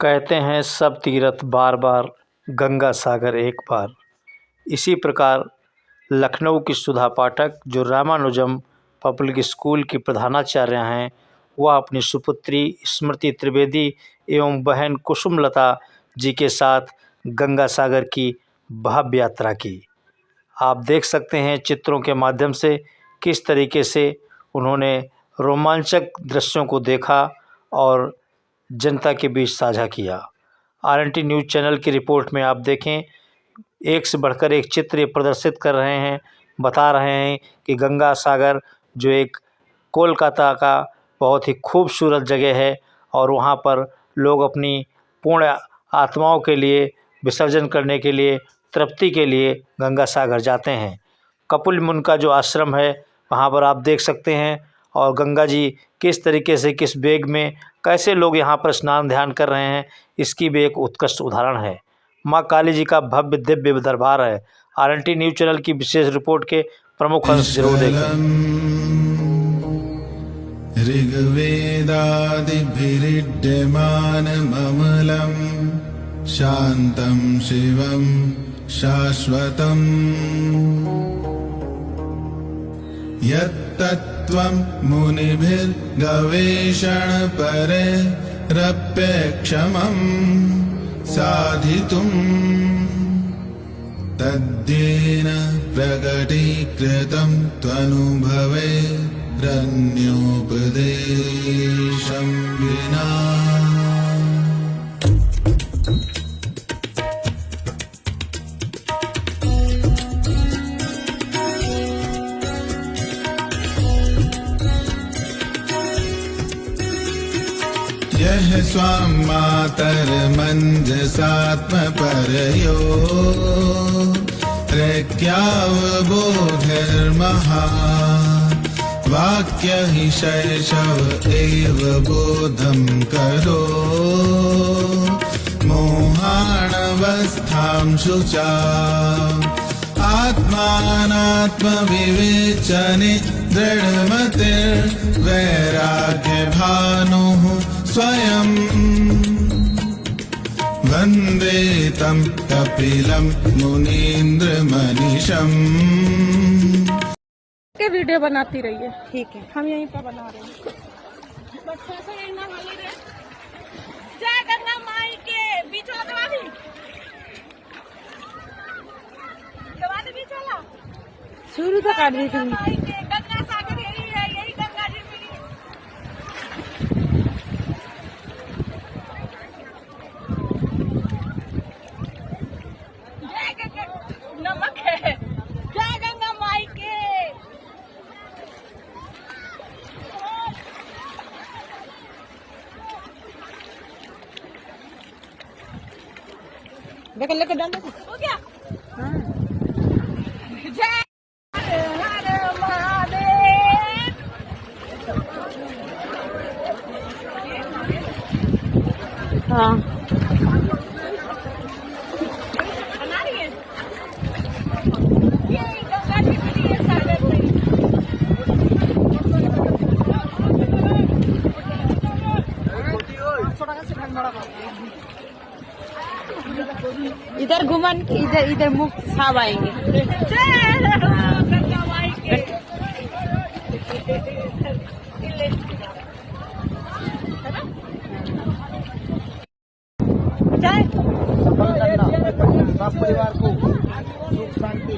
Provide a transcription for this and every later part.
कहते हैं सब तीर्थ बार बार, गंगा सागर एक बार। इसी प्रकार लखनऊ की सुधा पाठक, जो रामानुजम पब्लिक स्कूल की प्रधानाचार्य हैं, वह अपनी सुपुत्री स्मृति त्रिवेदी एवं बहन कुसुमलता जी के साथ गंगा सागर की भव्य यात्रा की। आप देख सकते हैं चित्रों के माध्यम से किस तरीके से उन्होंने रोमांचक दृश्यों को देखा और जनता के बीच साझा किया। RNT न्यूज़ चैनल की रिपोर्ट में आप देखें, एक से बढ़कर एक चित्र ये प्रदर्शित कर रहे हैं, बता रहे हैं कि गंगा सागर जो एक कोलकाता का बहुत ही खूबसूरत जगह है और वहाँ पर लोग अपनी पूर्ण आत्माओं के लिए विसर्जन करने के लिए, तृप्ति के लिए गंगा सागर जाते हैं। कपिल मुनि का जो आश्रम है वहाँ पर आप देख सकते हैं, और गंगा जी किस तरीके से, किस वेग में, कैसे लोग यहाँ पर स्नान ध्यान कर रहे हैं, इसकी भी एक उत्कृष्ट उदाहरण है। माँ काली जी का भव्य दिव्य दरबार है। RNT न्यूज़ चैनल की विशेष रिपोर्ट के प्रमुख अंश जरूर देखें। ऋग्वेदादिभिरिड्यमानममलं शान्तं शिवं शाश्वतम् यत्तत्त्वं मुनिभिर्गवेषणपरैरप्यक्षमं साधितुम् तद्येन प्रकटीकृतं त्वनुभवेरन्योपदेशं विना। यः स्वां मातर्मञ्जसात्मपरयो प्रज्ञावबोधिर्महा वाक्य हि शैशव एव बोधं करो मोहाणवस्थां शुचा आत्मानात्मविवेचने दृढमतिर्वैराग्यभानुः स्वयं वन्दे तं कपिलं मुनीन्द्रमनीषम्। के वीडियो बनाती रहिए। ठीक है, हम यहीं पर बना रहे हैं। बच्चों से यही ना बोली रे। जय गंगा माई के बीच वाला दवा दे बीच वाला शुरू तो कर दी थी। गंगा सागर यही है, यही गंगा जी मिली। जय गंगा नमक है। जय गंगा माई के। देख लेके डाल दो। हो गया। हाँ। जय हर महादेव। हाँ। बना रही है। ये गंगा जी मिली है सागर में। इधर घुमान, इधर इधर मुख साफ आएंगे। गंगा माई के। परिवार को सुख शांति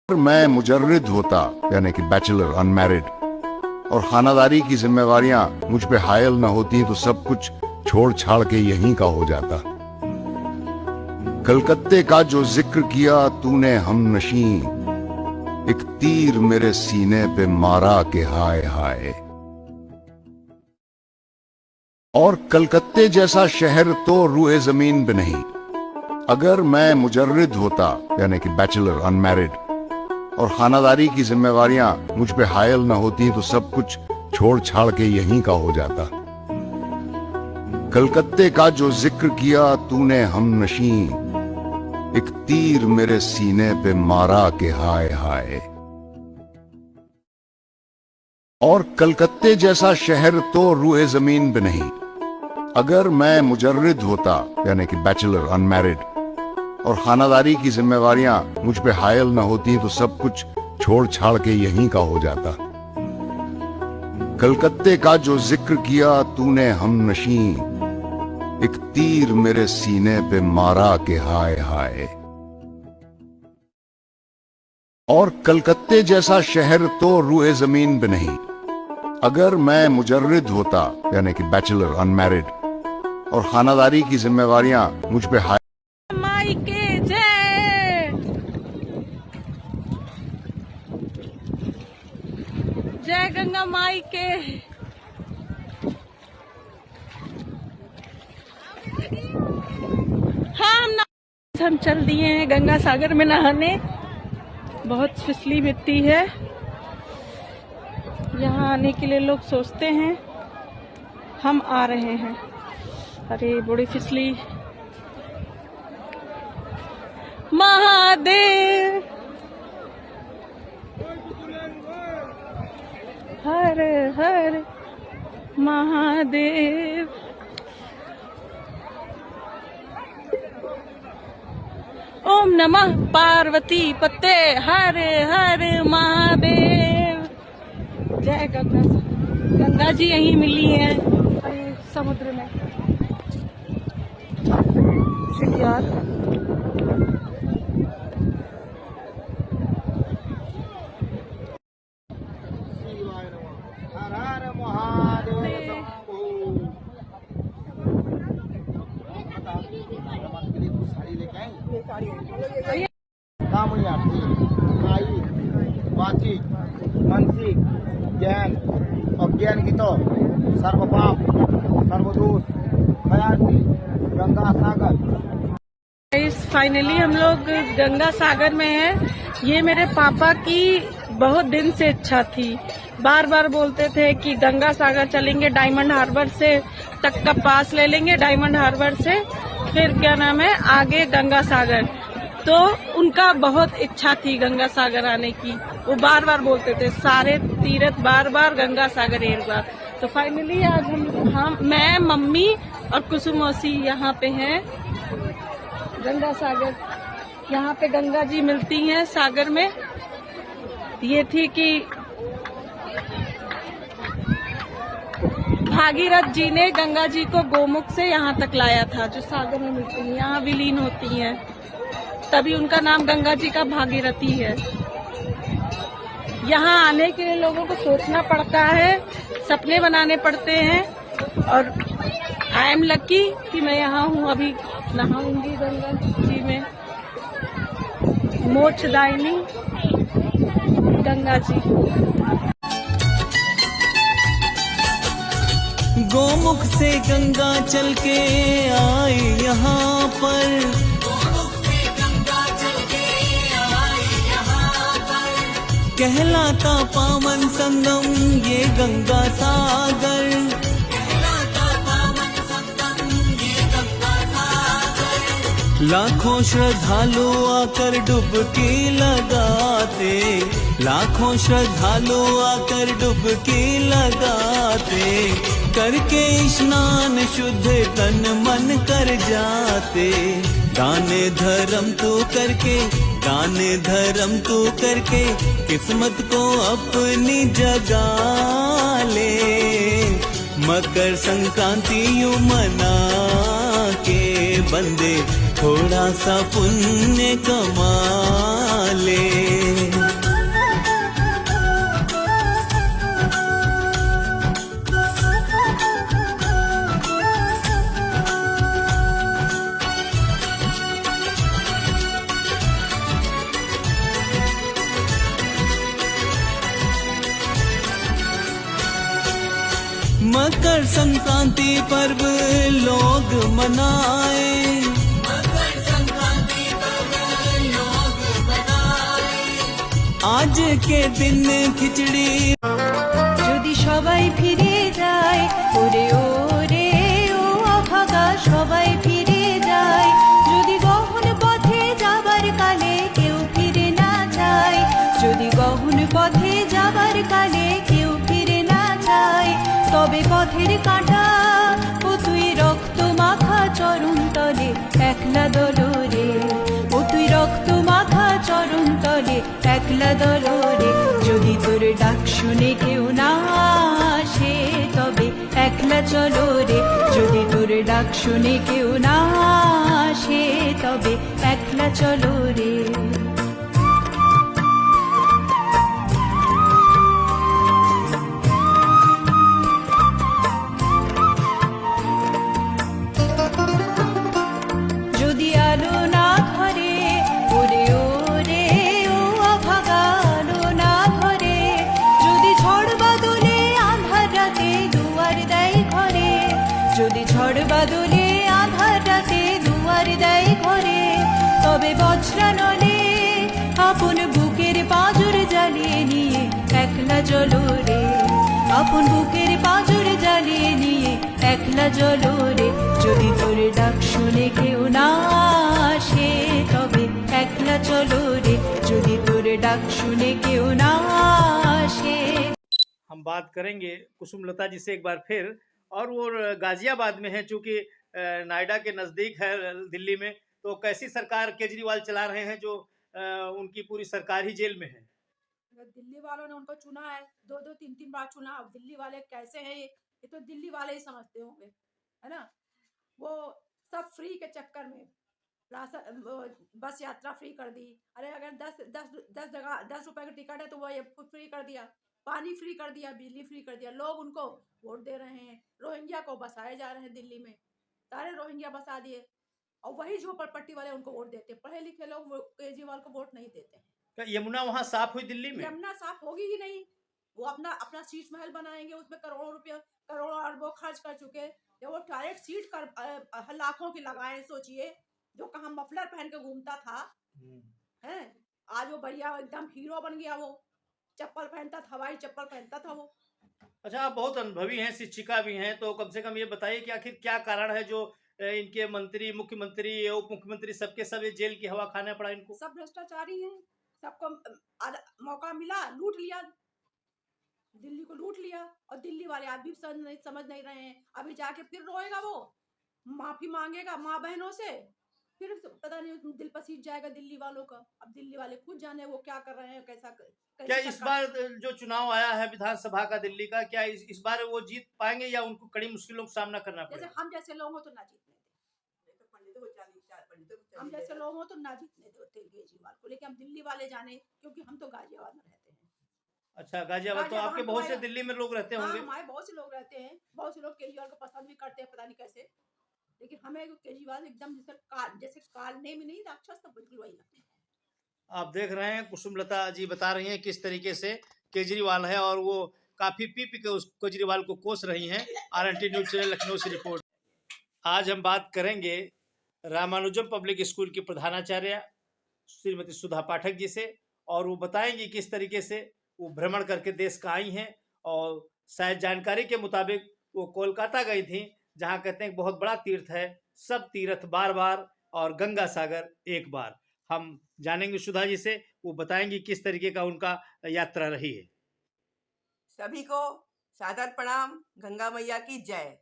मैं मुजर्रिद होता यानी कि बैचलर अनमैरिड और खानादारी की जिम्मेवारियां मुझ पे हायल न होती तो सब कुछ छोड़ छाड़ के यहीं का हो जाता। कलकत्ते का जो जिक्र किया तूने हमनशी, एक तीर मेरे सीने पे मारा के हाय हाय। और कलकत्ते जैसा शहर तो रूए जमीन पे नहीं। अगर मैं मुजर्रिद होता यानी कि बैचलर अनमैरिड और खानादारी की जिम्मेवारियां मुझ पे हायल न होती तो सब कुछ छोड़ छाड़ के यहीं का हो जाता। कलकत्ते का जो जिक्र किया तूने हमनशी, एक तीर मेरे सीने पे मारा के हाय हाय। और कलकत्ते जैसा शहर तो रूए जमीन पे नहीं। अगर मैं मुजर्रिद होता यानी कि बैचलर अनमैरिड और खानादारी की जिम्मेवारियां मुझ पे हायल न होती तो सब कुछ छोड़ छाड़ के यहीं का हो जाता। कलकत्ते का जो जिक्र किया तूने हमनशी, एक तीर मेरे सीने पे मारा के हाय हाय। और कलकत्ते जैसा शहर तो रूए जमीन पे नहीं। अगर मैं मुजर्रिद होता यानी कि बैचलर अनमैरिड और खानादारी की जिम्मेवारियां मुझ पे हायल माई के जय, जय गंगा माई के। हम चल दिए हैं गंगा सागर में नहाने। बहुत फिसली मिट्टी है, यहाँ आने के लिए लोग सोचते हैं। हम आ रहे हैं। अरे बड़ी फिसली। महादेव हर हर महादेव। ओम नमः पार्वती पते हर हर महादेव। जय गंगा। गंगा जी यहीं मिली है समुद्र में। यार कामनी आरती, आई, वाचिक, मानसिक, ज्ञान, अज्ञान की तो सर्व पाप, सर्वदोष, खयाती, गंगा सागर। फाइनली हम लोग गंगा सागर में हैं। ये मेरे पापा की बहुत दिन से इच्छा थी। बार बार बोलते थे कि गंगा सागर चलेंगे, डायमंड हार्बर से तक का पास ले लेंगे, डायमंड हार्बर से फिर क्या नाम है आगे गंगा सागर। तो उनका बहुत इच्छा थी गंगा सागर आने की। वो बार बार बोलते थे सारे तीर्थ बार बार गंगा सागर एक बार। तो फाइनली आज हम मैं मम्मी और कुसुम मौसी यहाँ पे हैं गंगा सागर। यहाँ पे गंगा जी मिलती हैं सागर में। ये थी कि भागीरथ जी ने गंगा जी को गोमुख से यहाँ तक लाया था, जो सागर में मिलती हैं, यहाँ विलीन होती हैं। तभी उनका नाम गंगा जी का भागीरथी है। यहाँ आने के लिए लोगों को सोचना पड़ता है, सपने बनाने पड़ते हैं। और आई एम लकी कि मैं यहाँ हूँ। अभी नहाऊंगी गंगा जी में। मोक्षदायिनी गंगा जी। गोमुख से गंगा चल के आई यहाँ पर, कहलाता पावन संगम ये गंगा सागर। लाखों श्रद्धालु आकर डुबकी लगाते, लाखों श्रद्धालु आकर डुबकी लगाते, करके स्नान शुद्ध तन मन कर जाते। दाने धर्म तो करके, दाने धर्म तो करके, किस्मत को अपनी जगा ले। मकर संक्रांति यूं मना के बंदे थोड़ा सा पुण्य कमा ले। मकर संक्रांति पर्व लोग मनाए, आज के दिन खिचड़ी। যদি সবাই ফিরে যায় ওরে ওরে ও অভাগা সবাই ফিরে যায়, যদি গহন পথে যাবার কালে কেউ ফিরে না যায়, যদি গহন পথে যাবার কালে কেউ ফিরে না যায়, তবে পথের কাঁটা ও তুই রক্ত মাখা চরণ তলে একলা দলরে, ও তুই রক্ত মাখা চরণ তলে একলা দলরে, যদি তোর ডাক শুনে কেউ না আসে তবে একলা চলো রে, যদি তোর ডাক শুনে কেউ না আসে তবে একলা চলো রে। যদি আলো না ধরে ওরে ওরে ও অভাগা আলো না ধরে, যদি ঝড় বাদলে আঁধার রাতে দুয়ার দেয় ঘরে, যদি ঝড় বাদলে আঁধার রাতে দুয়ার দেয় ঘরে, তবে বজ্রানলে আপন বুকের পাঁজর জ্বালিয়ে নিয়ে একলা চলো রে, আপন বুকের পাঁজর জ্বালিয়ে নিয়ে একলা চলো রে, যদি তোর ডাক শুনে কেউ না আসে তবে একলা চলো রে, যদি তোর ডাক শুনে কেউ না আসে। हम बात करेंगे कुसुमलता जी से एक बार फिर, और वो गाजियाबाद में है, चूंकि नोएडा के नज़दीक है दिल्ली में, तो कैसी सरकार केजरीवाल चला रहे हैं जो उनकी पूरी सरकार ही जेल में है। दिल्ली वालों ने उनको चुना है, दो दो तीन तीन बार चुना। अब दिल्ली वाले कैसे हैं ये तो दिल्ली वाले ही समझते होंगे, है ना। वो सब फ्री के चक्कर में बस यात्रा फ्री कर दी। अरे अगर 10 जगह 10 रुपए का टिकट है तो वो ये फ्री कर दिया, पानी फ्री कर दिया, बिजली फ्री कर दिया। लोग उनको वोट दे रहे हैं, रोहिंग्या को बसाए जा रहे हैं दिल्ली में, सारे रोहिंग्या बसा दिए, और वही झोपड़पट्टी वाले उनको वोट देते हैं। पढ़े लिखे लोग केजरीवाल को वोट नहीं देते हैं। क्या यमुना वहाँ साफ हुई दिल्ली में? यमुना साफ होगी ही नहीं। वो अपना अपना शीश महल बनाएंगे, उसमें करोड़ों रुपया करोड़ों अरबों खर्च कर चुके। जब वो टॉयलेट सीट कर लाखों की लगाए, सोचिए जो कहाँ मफलर पहन के घूमता था, हैं आज वो बढ़िया एकदम हीरो बन गया। वो चप्पल पहनता था, हवाई चप्पल पहनता था वो। अच्छा, आप बहुत अनुभवी हैं, शिक्षिका भी हैं, तो कम से कम ये बताइए कि आखिर क्या कारण है जो इनके मंत्री, मुख्यमंत्री, उप मुख्यमंत्री सबके सब ये जेल की हवा खाना पड़ा इनको? सब भ्रष्टाचारी हैं, सबको मौका मिला लूट लिया, दिल्ली को लूट लिया। और दिल्ली वाले आज भी समझ नहीं रहे हैं। अभी जाके फिर रोएगा, वो माफी मांगेगा माँ बहनों से, फिर पता नहीं दिल पसीज जाएगा दिल्ली वालों का। अब दिल्ली वाले खुद जाने वो क्या कर रहे हैं, कैसा क्या इस बार जो चुनाव आया है विधानसभा का दिल्ली का, क्या इस बार वो जीत पाएंगे या उनको कड़ी मुश्किलों का सामना करना पड़ेगा? जैसे हम जैसे लोग हो तो ना जीतने दे, हम जैसे लोग हो तो ना जीतने देते केजरीवाल को, लेकिन हम दिल्ली वाले जाने, क्योंकि हम तो गाजियाबाद में रहते हैं। अच्छा, गाजियाबाद तो आपके बहुत से दिल्ली में लोग रहते होंगे। हमारे बहुत से लोग रहते हैं, बहुत से लोग केजरीवाल को पसंद भी करते हैं, पता नहीं कैसे, लेकिन हमें केजरीवाल एकदम जैसे कालने में नहीं राक्षस, तो बिल्कुल वही लगते हैं। आप देख रहे हैं कुसुमलता जी बता रही हैं किस तरीके से केजरीवाल है, और वो काफी पी के उस केजरीवाल को कोस रही हैं। RNT न्यूज चैनल लखनऊ से रिपोर्ट। आज हम बात करेंगे रामानुजम पब्लिक स्कूल की प्रधानाचार्य श्रीमती सुधा पाठक जी से, और वो बताएंगी किस तरीके से वो भ्रमण करके देश का आई हैं, और शायद जानकारी के मुताबिक वो कोलकाता गई थी, जहाँ कहते हैं बहुत बड़ा तीर्थ है, सब तीर्थ बार बार और गंगा सागर एक बार। हम जानेंगे सुधा जी से, वो बताएंगी किस तरीके का उनका यात्रा रही है। सभी को सादर प्रणाम, गंगा मैया की जय।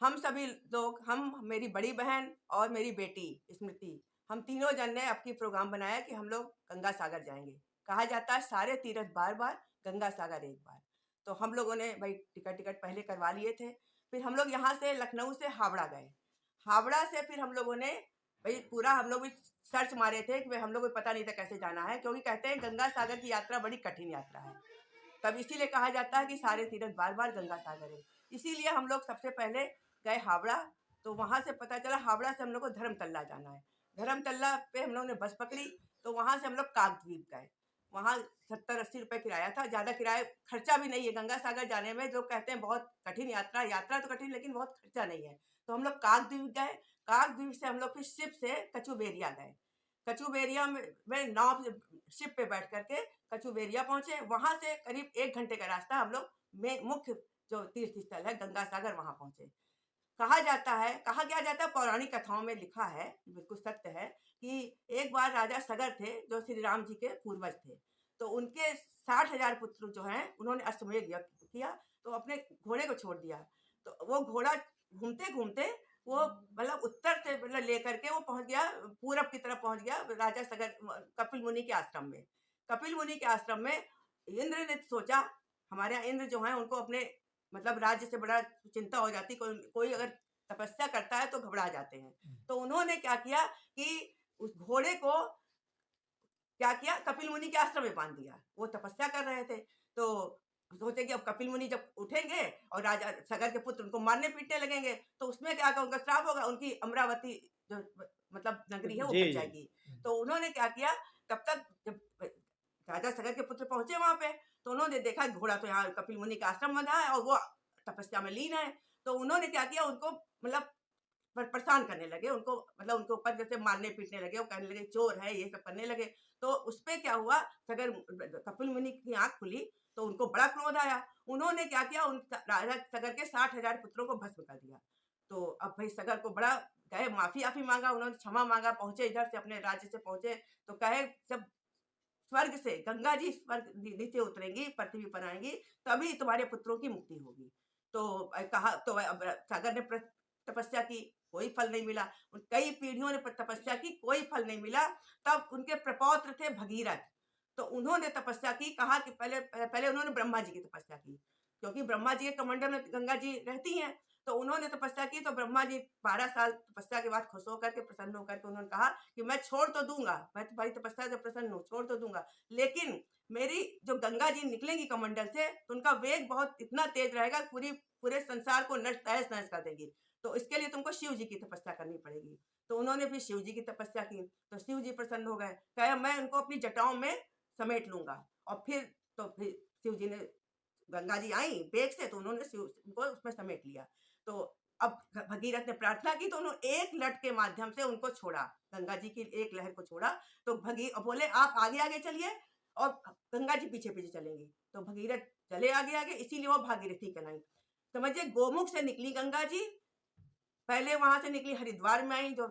हम सभी लोग, हम मेरी बड़ी बहन और मेरी बेटी स्मृति, हम तीनों जन ने अपनी प्रोग्राम बनाया कि हम लोग गंगा सागर जाएंगे। कहा जाता है सारे तीर्थ बार बार, गंगा सागर एक बार। तो हम लोगों ने भाई टिकट पहले करवा लिए थे। फिर हम लोग यहाँ से लखनऊ से हावड़ा गए। हावड़ा से फिर हम लोगों ने भाई पूरा हम लोग भी सर्च मारे थे कि भाई हम लोग को पता नहीं था कैसे जाना है, क्योंकि कहते हैं गंगा सागर की यात्रा बड़ी कठिन यात्रा है। तब इसीलिए कहा जाता है कि सारे तीर्थ बार बार गंगा सागर है। इसीलिए हम लोग सबसे पहले गए हावड़ा। तो वहाँ से पता चला हावड़ा से हम लोग को धर्मतल्ला जाना है। धर्मतल्ला पे हम लोग ने बस पकड़ी, तो वहाँ से हम लोग काकद्वीप गए। वहाँ 70-80 रुपए किराया था, ज़्यादा किराया खर्चा भी नहीं है गंगा सागर जाने में। लोग कहते हैं बहुत कठिन यात्रा, यात्रा तो कठिन लेकिन बहुत खर्चा नहीं है। तो हम लोग काकद्वीप गए, काकद्वीप से हम लोग फिर शिप से कचुबेरिया गए। कचुबेरिया में नाव शिप पे बैठ करके कचुबेरिया पहुंचे। वहां से करीब 1 घंटे का रास्ता हम लोग में मुख्य जो तीर्थ स्थल है गंगा सागर वहां पहुंचे। कहा क्या जाता है, पौराणिक कथाओं में लिखा है, बिल्कुल सत्य है कि एक बार राजा सगर थे जो श्री राम जी के पूर्वज थे। तो उनके 60,000 पुत्र जो हैं उन्होंने अश्वमेध यज्ञ किया, तो अपने घोड़े को छोड़ दिया। तो वो घोड़ा घूमते घूमते वो मतलब उत्तर से मतलब लेकर के वो पहुंच गया, पूरब की तरफ पहुंच गया राजा सगर कपिल मुनि के आश्रम में। कपिल मुनि के आश्रम में इंद्र ने सोचा, हमारे यहाँ इंद्र जो है उनको अपने मतलब राज्य से बड़ा चिंता हो जाती, कोई अगर तपस्या करता है तो घबरा जाते हैं। तो उन्होंने क्या किया कि उस घोड़े को क्या किया, कपिल मुनि के आश्रम में बांध दिया। वो तपस्या कर रहे थे, तो सोचे कि अब कपिल मुनि जब उठेंगे और राजा सगर के पुत्र उनको मारने पीटने लगेंगे तो उसमें क्या होगा, उनका श्राप होगा, उनकी अमरावती जो मतलब नगरी है वो बच जाएगी। तो उन्होंने क्या किया, तब तक जब राजा सगर के पुत्र पहुंचे वहां पे तो उन्होंने देखा घोड़ा तो यहाँ कपिल मुनि का आश्रम बंधा है और वो तपस्या में लीन है। तो उन्होंने क्या किया, उनको मतलब परेशान करने लगे, उनको मतलब उनके ऊपर जैसे मारने पीटने लगे, वो कहने लगे चोर है, ये सब करने लगे। तो उसपे क्या हुआ, सगर कपिल मुनि की आंख खुली तो उनको बड़ा क्रोध आया। उन्होंने क्या किया, उन राजा सगर के 60,000 पुत्रों को भस्म कर दिया। तो अब भाई सगर को बड़ा गए, माफी मांगा, उन्होंने क्षमा मांगा, पहुंचे इधर से अपने राज्य से पहुंचे तो कहे जब स्वर्ग से गंगा जी स्वर्ग नीचे उतरेंगी, पृथ्वी पर आएंगी, तभी तुम्हारे पुत्रों की मुक्ति होगी। तो कहा, तो सागर ने तपस्या की, कोई फल नहीं मिला। कई पीढ़ियों ने तपस्या की, कोई फल नहीं मिला। तब उनके प्रपौत्र थे भगीरथ, तो उन्होंने तपस्या की। कहा कि पहले उन्होंने ब्रह्मा जी की तपस्या की, क्योंकि ब्रह्मा जी के कमंडल में गंगा जी रहती हैं। तो उन्होंने तपस्या की, तो ब्रह्मा जी 12 साल तपस्या के बाद खुश होकर के, प्रसन्न होकर के उन्होंने कहा कि मैं छोड़ तो दूंगा, मैं तुम्हारी तपस्या से प्रसन्न हूँ, छोड़ तो दूंगा, लेकिन मेरी जो गंगा जी निकलेंगी कमंडल से तो उनका वेग बहुत इतना तेज रहेगा, पूरे संसार को तहस नहस कर देगी। तो इसके लिए तुमको शिव जी की तपस्या करनी पड़ेगी। तो उन्होंने फिर शिव जी की तपस्या की, तो शिव जी प्रसन्न हो गए, कहा मैं उनको अपनी जटाओं में समेट लूंगा। और फिर शिव जी ने, गंगा जी आई बेग से, तो उन्होंने शिव को उसमें समेट लिया। तो अब भगीरथ ने प्रार्थना की तो उन्होंने एक लट के माध्यम से उनको छोड़ा, गंगा जी की एक लहर को छोड़ा। तो बोले आप आगे आगे चलिए और गंगा जी पीछे पीछे चलेंगी। तो भगीरथ चले आगे आगे, इसीलिए वो भागीरथी कहलाई। समझिए, गोमुख से निकली गंगा जी, पहले वहां से निकली हरिद्वार में आई, जो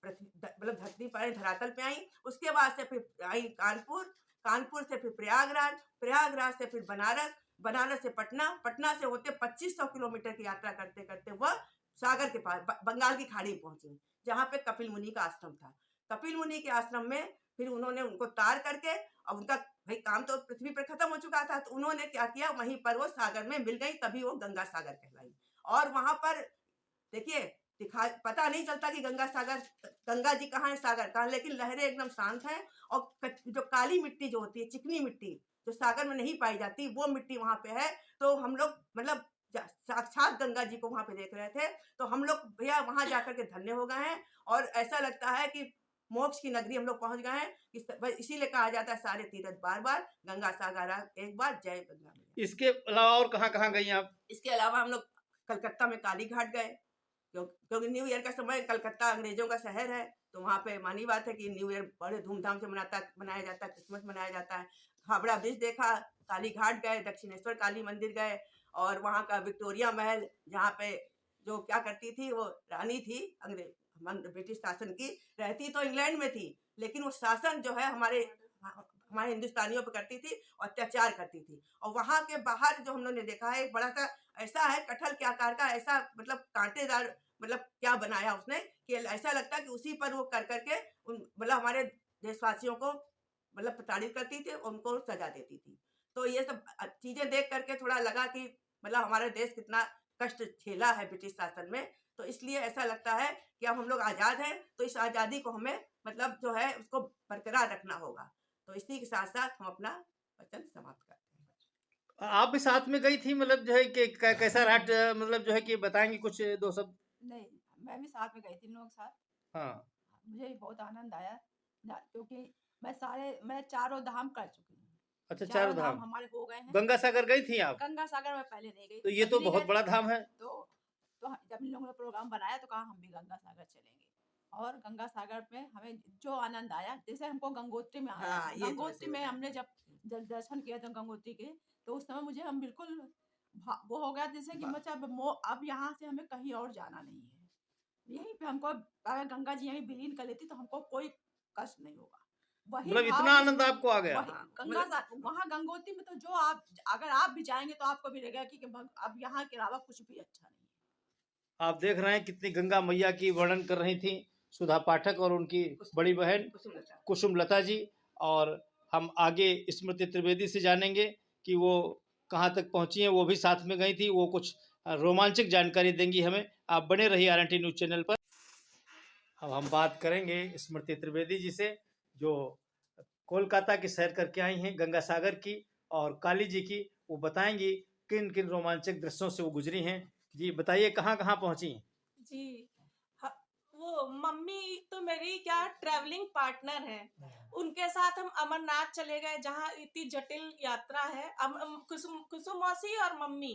मतलब धरती पर धरातल पे आई। उसके बाद से फिर आई कानपुर, कानपुर से फिर प्रयागराज, प्रयागराज से फिर बनारस, बनारस से पटना, पटना से होते 2500 किलोमीटर की यात्रा करते करते वह सागर के पास बंगाल की खाड़ी पहुंची, जहाँ पे कपिल मुनि का आश्रम था। कपिल मुनि के आश्रम में फिर उन्होंने उनको तार करके, अब उनका भाई काम तो पृथ्वी पर खत्म हो चुका था, तो उन्होंने क्या किया, वहीं पर वो सागर में मिल गई, तभी वो गंगा सागर कहलाई। और वहां पर देखिए पता नहीं चलता कि गंगा जी कहाँ है, सागर कहाँ, लेकिन लहरें एकदम शांत हैं। और जो काली मिट्टी जो होती है, चिकनी मिट्टी जो सागर में नहीं पाई जाती, वो मिट्टी वहां पे है। तो हम लोग मतलब साक्षात गंगा जी को वहां पे देख रहे थे। तो हम लोग भैया वहां जाकर के धन्य हो गए हैं, और ऐसा लगता है कि मोक्ष की नगरी हम लोग पहुंच गए हैं। इसीलिए कहा जाता है सारे तीर्थ बार बार, गंगा सागर एक बार, जय गंगा। इसके अलावा और कहाँ कहाँ गई आप? इसके अलावा हम लोग कलकत्ता में काली घाट गए, क्योंकि न्यू ईयर का समय, कलकत्ता अंग्रेजों का शहर है, तो वहाँ पे मानी बात है कि न्यू ईयर बड़े धूमधाम से मनाया जाता है, क्रिसमस मनाया जाता है। हावड़ा ब्रिज देखा, काली घाट गए, दक्षिणेश्वर काली मंदिर गए, और वहाँ का विक्टोरिया महल, जहाँ पे जो क्या करती थी, वो रानी थी ब्रिटिश शासन की, रहती तो इंग्लैंड में थी, लेकिन वो शासन जो है हमारे हिंदुस्तानियों पर करती थी, अत्याचार करती थी। और वहाँ के बाहर जो हम लोगों ने देखा है, एक बड़ा सा ऐसा है कटहल के आकार का, ऐसा मतलब कांटेदार, मतलब क्या बनाया उसने कि ऐसा लगता है कि उसी पर वो कर करके मतलब हमारे देशवासियों को मतलब प्रताड़ित करती थी, उनको सजा देती थी। तो ये सब चीजें देख करके थोड़ा लगा कि मतलब हमारा देश कितना कष्ट झेला है ब्रिटिश शासन में। तो इसलिए ऐसा लगता है कि अब हम लोग आजाद हैं, तो इस आजादी को हमें मतलब जो है उसको बरकरार रखना होगा। तो इसी के साथ साथ हम अपना वचन समाप्त करते हैं। आप भी साथ में गई थी, मतलब जो है कि कैसा रहा, मतलब जो है कि बताएंगे कुछ दो शब्द? नहीं, मैं भी साथ में गई थी, लोग साथ। हाँ, मुझे भी बहुत आनंद आया, क्योंकि मैं चारों धाम कर चुकी हूँ। अच्छा, चारों चारों धाम धाम। हमारे हो गए हैं। गंगा सागर गई थी आप? गंगा सागर में पहले नहीं गई, तो ये कभी तो नहीं बहुत गए बड़ा थे। धाम है। तो जब इन लोगों ने प्रोग्राम बनाया तो कहा हम भी गंगा सागर चलेंगे, और गंगा सागर में हमें जो आनंद आया, जैसे हमको गंगोत्री में आया। हाँ, ये तो गंगोत्री वैसे में बताया। हमने जब दर्शन किया था गंगोत्री के, तो उस समय मुझे हम बिल्कुल वो हो गया जैसे कि मतलब अब यहाँ से हमें कहीं और जाना नहीं है, यहीं पे हमको अगर गंगा जी यहीं विलीन कर लेती तो हमको कोई कष्ट नहीं होगा। वही मतलब भाव इतना आनंद आपको आ गया? वही हाँ, वहाँ गंगोत्री में तो जो आप अगर आप भी जाएंगे तो आपको भी लगेगा कि अब यहाँ के अलावा कुछ भी अच्छा नहीं है। आप देख रहे हैं कितनी गंगा मैया की वर्णन कर रही थी सुधा पाठक और उनकी बड़ी बहन कुसुमलता। कुसुमलता जी। और हम आगे स्मृति त्रिवेदी से जानेंगे कि वो कहाँ तक पहुंची हैं, वो भी साथ में गई थी, वो कुछ रोमांचक जानकारी देंगी हमें। आप बने रहिए आरएनटी न्यूज़ चैनल पर। अब हम बात करेंगे स्मृति त्रिवेदी जी से, जो कोलकाता की सैर करके आई हैं गंगा सागर की और काली जी की। वो बताएंगी किन किन रोमांचक दृश्यों से वो गुजरी हैं। जी बताइए, कहाँ कहाँ पहुंची? जी वो मम्मी तो मेरी क्या ट्रैवलिंग पार्टनर है, उनके साथ हम अमरनाथ चले गए जहाँ इतनी जटिल यात्रा है। कुसुम मौसी और मम्मी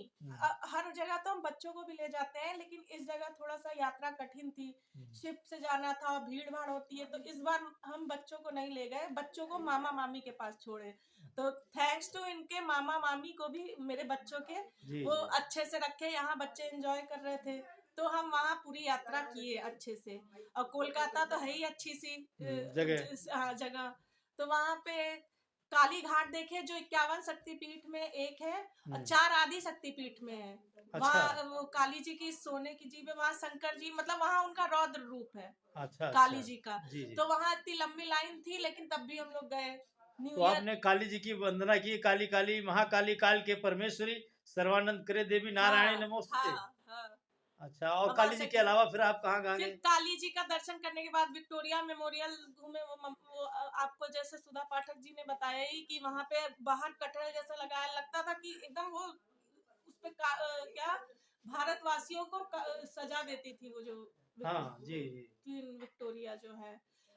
हर जगह तो हम बच्चों को भी ले जाते हैं, लेकिन इस जगह थोड़ा सा यात्रा कठिन थी, शिप से जाना था, भीड़ भाड़ होती है, तो इस बार हम बच्चों को नहीं ले गए, बच्चों को मामा मामी के पास छोड़े। तो थैंक्स टू इनके मामा मामी को भी मेरे बच्चों के, वो अच्छे से रखे, यहाँ बच्चे एंजॉय कर रहे थे, तो हम वहाँ पूरी यात्रा किए अच्छे से। और कोलकाता तो है ही अच्छी सी जगह, तो वहाँ पे काली घाट देखे जो 51 शक्तिपीठ में एक है और 4 आदि शक्तिपीठ में है। वहाँ वो काली जी की सोने की जीभ है, वहाँ शंकर जी मतलब वहाँ उनका रौद्र रूप है। अच्छा, काली जी का। जी। तो वहाँ इतनी लंबी लाइन थी, लेकिन तब भी हम लोग गए। तो आपने काली जी की वंदना की, काली काली महाकाली काल के परमेश्वरी सर्वानंद करे देवी नारायणी नमोस्तुते। हाँ। अच्छा, और काली जी के अलावा फिर आप कहाँ गए? फिर काली जी का दर्शन करने के बाद विक्टोरिया मेमोरियल घूमे। वो आपको जैसे सुधा पाठक जी ने बताया ही कि वहाँ पे बाहर कटहल जैसा लगाया, लगता था कि एकदम वो उस पे क्या भारतवासियों को सजा देती थी वो जो। हाँ जी। विक्टोरिया जो है,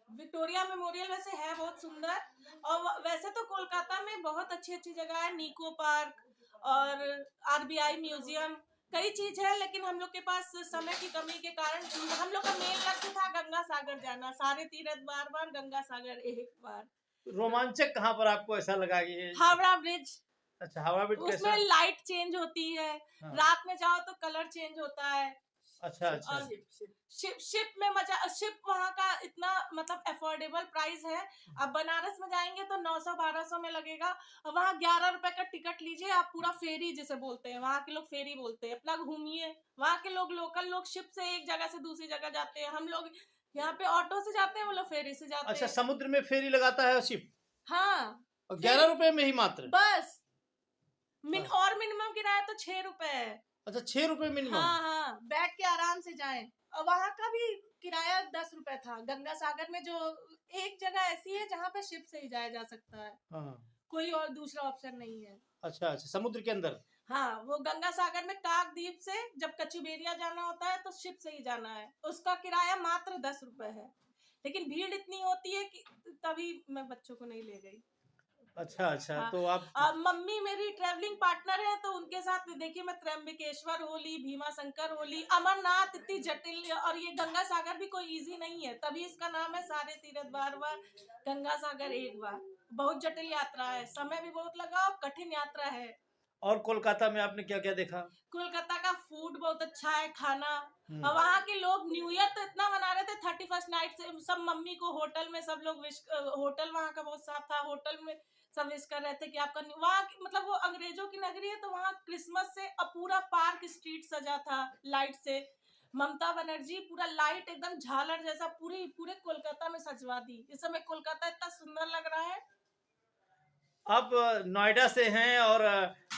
विक्टोरिया मेमोरियल वैसे है बहुत सुंदर। और वैसे तो कोलकाता में बहुत अच्छी अच्छी जगह है, निको पार्क और आरबीआई म्यूजियम, कई चीज है, लेकिन हम लोग के पास समय की कमी के कारण हम लोग का मेन लक्ष्य था गंगा सागर जाना, सारे तीर्थ बार बार, गंगा सागर एक बार। रोमांचक कहाँ पर आपको ऐसा लगा कि? हावड़ा ब्रिज। अच्छा, हावड़ा ब्रिज उसमें लाइट चेंज होती है, रात में जाओ तो कलर चेंज होता है। अच्छा। शिप में मजा, शिप वहाँ का इतना मतलब अफोर्डेबल प्राइस है। अब बनारस में जाएंगे तो 900-1200 में लगेगा, और वहाँ 11 रुपए का टिकट लीजिए आप, पूरा फेरी जिसे बोलते हैं, वहाँ के लोग फेरी बोलते हैं, अपना घूमिए। वहाँ के लोग लोकल लोग शिप से एक जगह से दूसरी जगह जाते हैं, हम लोग यहाँ पे ऑटो से जाते हैं, वो लोग फेरी से जाते हैं। अच्छा, समुद्र में फेरी लगाता है शिप? हाँ, और 11 रुपए में ही मात्र? बस। और मिनिमम किराया तो 6 रुपए है। अच्छा, 6 रुपए मिनिमम? हाँ, बैठ के आराम से जाएं। और वहाँ का भी किराया 10 रुपए था। गंगा सागर में जो एक जगह ऐसी है जहाँ पे शिप से ही जाया जा सकता है, कोई और दूसरा ऑप्शन नहीं है। अच्छा, समुद्र के अंदर? हाँ, वो गंगा सागर में काकद्वीप से जब कचुबेरिया जाना होता है तो शिप से ही जाना है, उसका किराया मात्र 10 रुपए है, लेकिन भीड़ इतनी होती है कि तभी मैं बच्चों को नहीं ले गई। अच्छा। हाँ, तो आप मम्मी मेरी ट्रैवलिंग पार्टनर है, तो उनके साथ देखिए मैं त्र्यंबकेश्वर होली, भीमा शंकर होली, अमरनाथ, इतनी जटिल, और ये गंगा सागर भी कोई इजी नहीं है, तभी इसका नाम है सारे तीर्थ बार बार, गंगा सागर एक बार। बहुत जटिल यात्रा है, समय भी बहुत लगा और कठिन यात्रा है। और कोलकाता में आपने क्या क्या देखा? कोलकाता का फूड बहुत अच्छा है, खाना। और वहाँ के लोग न्यू ईयर तो इतना मना रहे थे, 31st नाइट से सब मम्मी को होटल में सब लोग होटल वहाँ का बहुत साफ था, होटल में सब विश कर रहे थे कि आपका वहाँ मतलब वो अंग्रेजों की नगरी है, तो वहाँ क्रिसमस से पूरा पार्क स्ट्रीट सजा था लाइट से। ममता बनर्जी पूरा लाइट एकदम झालर जैसा पूरे कोलकाता में सजवा दी। इस समय कोलकाता इतना सुंदर लग रहा है। आप नोएडा से हैं और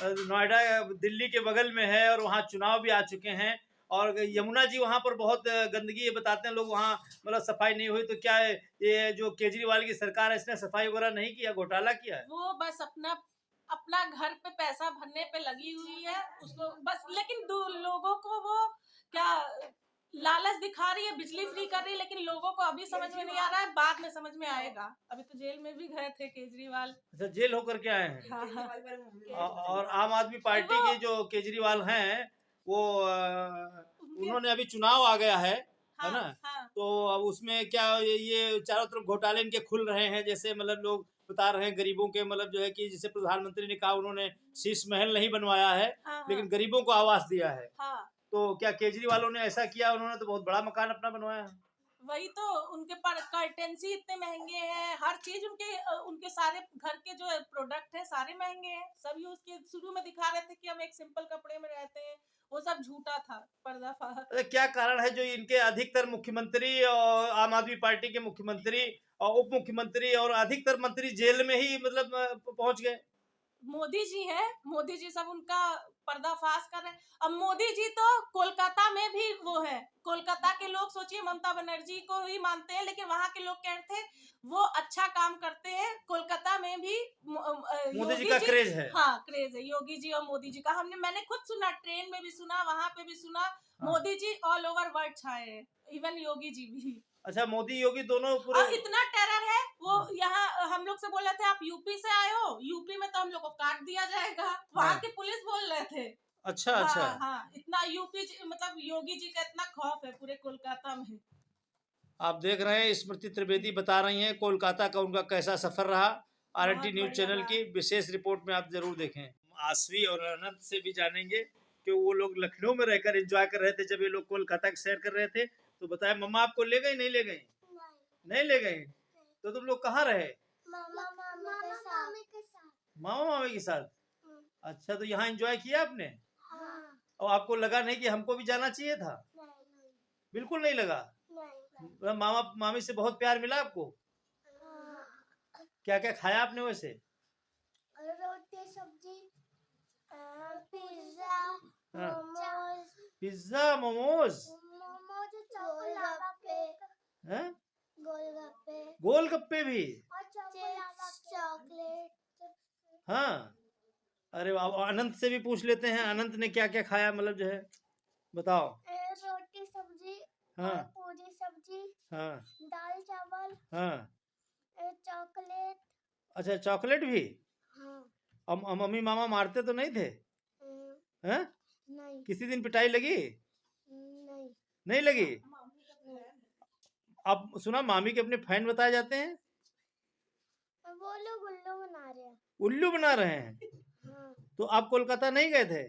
नोएडा दिल्ली के बगल में है और वहाँ चुनाव भी आ चुके हैं, और यमुना जी वहाँ पर बहुत गंदगी बताते हैं लोग, वहाँ मतलब सफाई नहीं हुई, तो क्या है ये जो केजरीवाल की सरकार है इसने सफाई वगैरह नहीं किया, घोटाला किया है? वो बस अपना घर पे पैसा भरने पे लगी हुई है उसको बस, लेकिन लोगों को वो क्या लालच दिखा रही है, बिजली फ्री कर रही है, लेकिन लोगों को अभी समझ में नहीं आ रहा है, बाद में समझ में आएगा। अभी तो जेल में भी गए थे केजरीवाल। अच्छा, जेल होकर के आए हैं। हाँ, हाँ। और आम आदमी पार्टी के जो केजरीवाल हैं वो उन्होंने अभी चुनाव आ गया है हाँ, ना? हाँ। तो अब उसमें क्या ये चारों तरफ घोटाले इनके खुल रहे हैं, जैसे मतलब लोग बता रहे हैं गरीबों के, मतलब जो है कि जैसे प्रधानमंत्री ने कहा उन्होंने शीश महल नहीं बनवाया है, हाँ, लेकिन हाँ, गरीबों को आवास दिया है। हाँ। तो क्या केजरीवालों ने ऐसा किया? उन्होंने तो बहुत बड़ा मकान अपना बनवाया है। वही तो, उनके पर कर्टेंसी इतने महंगे हैं, हर चीज उनके सारे घर के जो प्रोडक्ट है सारे महंगे हैं। सब यूज के शुरू में दिखा रहे थे कि हम एक सिंपल कपड़े में रहते हैं, वो सब झूठा था, पर्दाफाश। अरे क्या कारण है जो इनके अधिकतर मुख्यमंत्री और आम आदमी पार्टी के मुख्यमंत्री और उप मुख्यमंत्री और अधिकतर मंत्री जेल में ही मतलब पहुंच गए? मोदी जी है, मोदी जी सब उनका पर्दाफाश कर रहे हैं। अब मोदी जी तो कोलकाता में भी वो है, कोलकाता के लोग सोचिए ममता बनर्जी को ही मानते हैं, लेकिन वहां के लोग कहते हैं वो अच्छा काम करते हैं। कोलकाता में भी मोदी जी का क्रेज है। हाँ, क्रेज है योगी जी और मोदी जी का। मैंने खुद सुना, ट्रेन में भी सुना, वहां पे भी सुना। हाँ। Modi ji all over world छाए हैं, इवन योगी जी भी। अच्छा, मोदी योगी दोनों पूरे। इतना टेरर है वो। यहाँ हम लोग से बोल रहे थे आप यूपी से आए हो, यूपी में तो हम लोग को काट दिया जाएगा, वहाँ की पुलिस बोल रहे थे। अच्छा अच्छा। हाँ, इतना मतलब योगी जी का इतना खौफ है पूरे कोलकाता में। आप देख रहे हैं स्मृति त्रिवेदी बता रही हैं कोलकाता का उनका कैसा सफर रहा। आरएनटी न्यूज चैनल की विशेष रिपोर्ट में आप जरूर देखें। आश्वी और अनंत से भी जानेंगे कि वो लोग लखनऊ में रहकर एंजॉय कर रहे थे, जब ये लोग कोलकाता की सैर कर रहे थे। तो बताया, मम्मा आपको ले गई? नहीं ले गई? नहीं ले गई। तो तुम लोग कहाँ रहे? मामा मामी के साथ। मामा मामी के साथ। अच्छा, तो यहाँ एंजॉय किया आपने? हाँ। और आपको लगा नहीं कि हमको भी जाना चाहिए था? नहीं। बिल्कुल नहीं लगा? नहीं। मामा मामी से बहुत प्यार मिला आपको? हाँ। क्या क्या खाया आपने वैसे? रोटी सब्जी, पिज्जा, मोमोज। पिज्जा, मोमोज, गोलगप्पे, गोलगप्पे भी। चॉकलेट। हाँ, अरे अनंत से भी पूछ लेते हैं, अनंत ने क्या क्या खाया, मतलब जो है बताओ। रोटी सब्जी, हाँ, पूरी सब्जी, हाँ, दाल चावल, हाँ। चॉकलेट। अच्छा, चॉकलेट भी। हाँ। मम्मी मामा मारते तो नहीं थे? हैं? नहीं। किसी दिन पिटाई लगी? नहीं। नहीं लगी? अब सुना मामी के अपने फैन बताए जाते हैं। वो लोग उल्लू बना रहे हैं। उल्लू बना रहे हैं? हाँ। तो आप कोलकाता नहीं गए थे?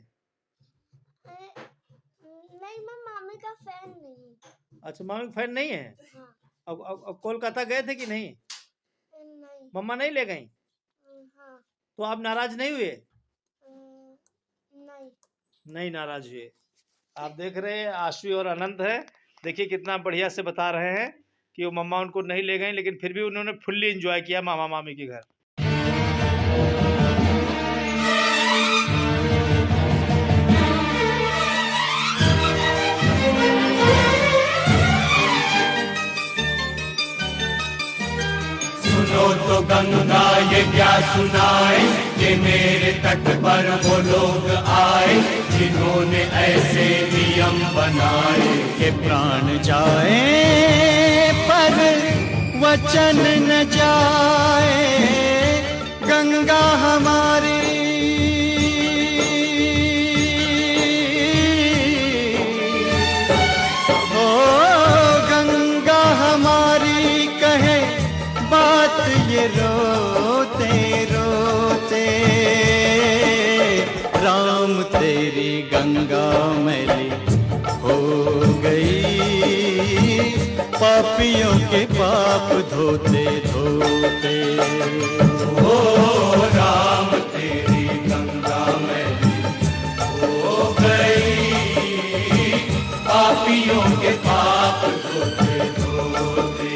नहीं, मैं मामी का फैन नहीं। अच्छा, मामी का फैन नहीं है? हाँ। अब कोलकाता गए थे कि नहीं? नहीं। मम्मा नहीं ले गई? हाँ। तो आप नाराज नहीं हुए? नहीं। नहीं नाराज हुए। आप देख रहे हैं आश्वी और अनंत है, देखिए कितना बढ़िया से बता रहे हैं कि वो मम्मा उनको नहीं ले गई, लेकिन फिर भी उन्होंने फुल्ली एंजॉय किया मामा मामी के घर। सुनो तो गंगा ये क्या सुनाए, कि मेरे तट पर वो लोग आए जिन्होंने ऐसे नियम बनाए कि प्राण जाए पर वचन न जाए। गंगा हमारी ओ गंगा हमारी कहे बात ये रोते रोते। राम तेरी गंगा मैली हो गई, पापियों के पाप धोते धोते। ओ राम तेरी गंगा मैली हो गई, पापियों के पाप धोते धोते।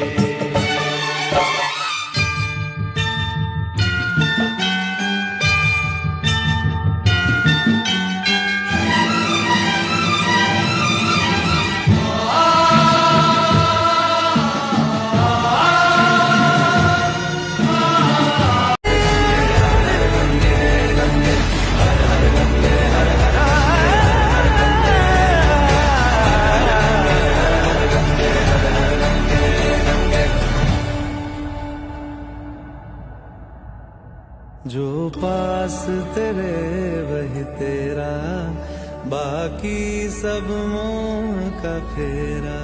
बाकी सब मोह का फेरा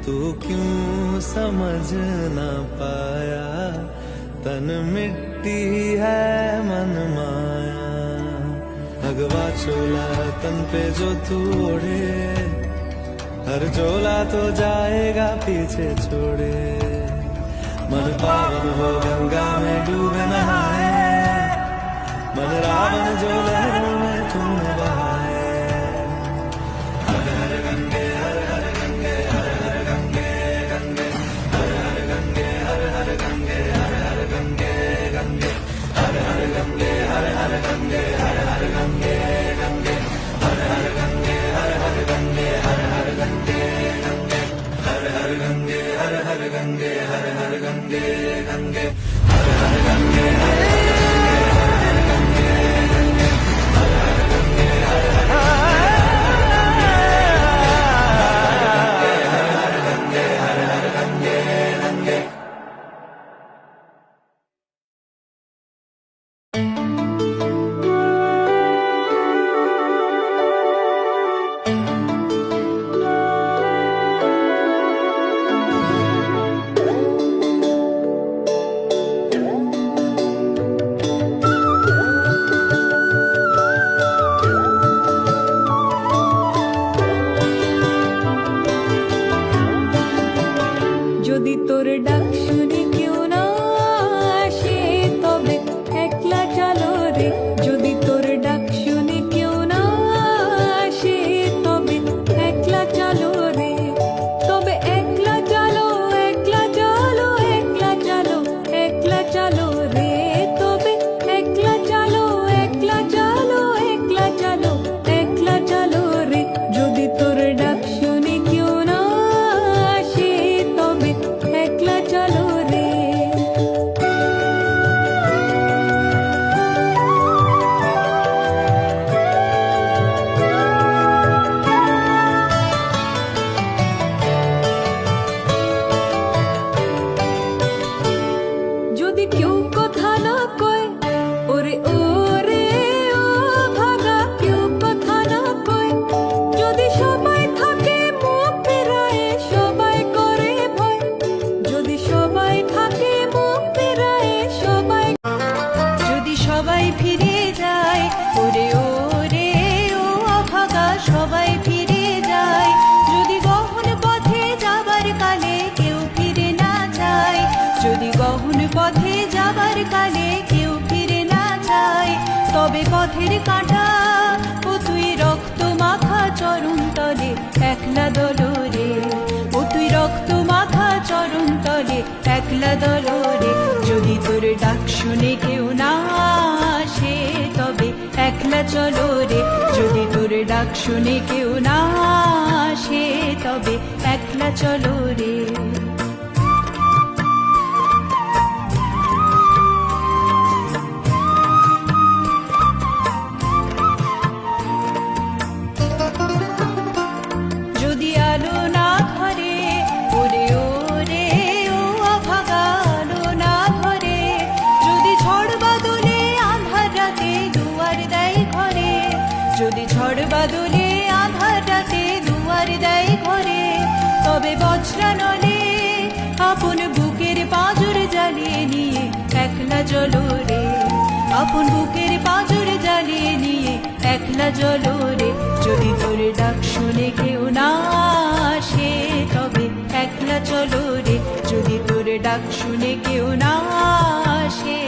तू क्यों समझ ना पाया। तन मिट्टी है मन माया, भगवा चोला तन पे जो तू ओढ़े, हर झोला तो जाएगा पीछे छोड़े। मन पावन हो गंगा में डूबे नहाए, मन रावण जो लहरों में तुम बहाए। हर हर गंगे हर हर गंगे हर हर गंगे गंगे हर हर गंगे हर हर गंगे हर हर गंगे गंगे हर हर गंगे हर हर गंगे हर हर गंगे गंगे हर हर गंगे हर हर गंगे हर हर गंगे गंगे हर हर गंगे हर हर गंगे हर हर गंगे गंगे हर हर गंगे हर যদি তোর ডাক শুনে কেউ না আসে তবে একলা চলো রে। যদি তোর ডাক শুনে কেউ না আসে তবে একলা চলো রে। তবে একলা চলো একলা চলো একলা চলো একলা চলো রে। তবে একলা চলো একলা চলো একলা চলো একলা চলো রে। যদি তোর ডাক শুনে কেউ না আসে তবে একলা চলো রে। যদি কেউ কথা না কয় ওরে ওরে ও ভাগা, কেউ কথা না কয়। যদি সবাই থাকে মুখ ফেরায় সবাই করে ভয়। যদি সবাই থাকে মুখ ফেরায় সবাই। যদি সবাই ফিরে যায় ওরে ওরে ও অভাগা, সবাই ফিরে যায়। যদি গহন পথে যাবার কালে কেউ ফিরে না যায়। যদি গহন পথে যাবার কালে কেউ ফিরে না যায়। তবে পথের কাঁটা ও তুই রক্ত মাখা চরণ তলে একলা দলরে। ও তুই রক্ত মাখা চরণ তলে একলা দলরে। যদি তোর ডাক শুনে কেউ না আসে তবে একলা চলো রে। যদি তোর ডাক শুনে কেউ না আসে তবে একলা চলো রে। যদি আলো না ঘরে ওরে ওরে ও অভাগা, আলো না ঘরে। যদি ঝড় বাদলে আঁধার রাতে দুয়ার দেয় ঘরে। যদি ঝড় বাদলে আঁধার রাতে দুয়ার দেয় ঘরে। তবে বজ্রা নলে আপন বুকের পাঁজর জ্বালিয়ে নিয়ে একলা চলো রে। আপন বুকের পাঁজর জ্বালিয়ে নিয়ে একলা চলো রে। যদি তোর ডাক শুনে কেউ না আসে তবে একলা চলো রে। যদি তোর ডাক শুনে কেউ না আসে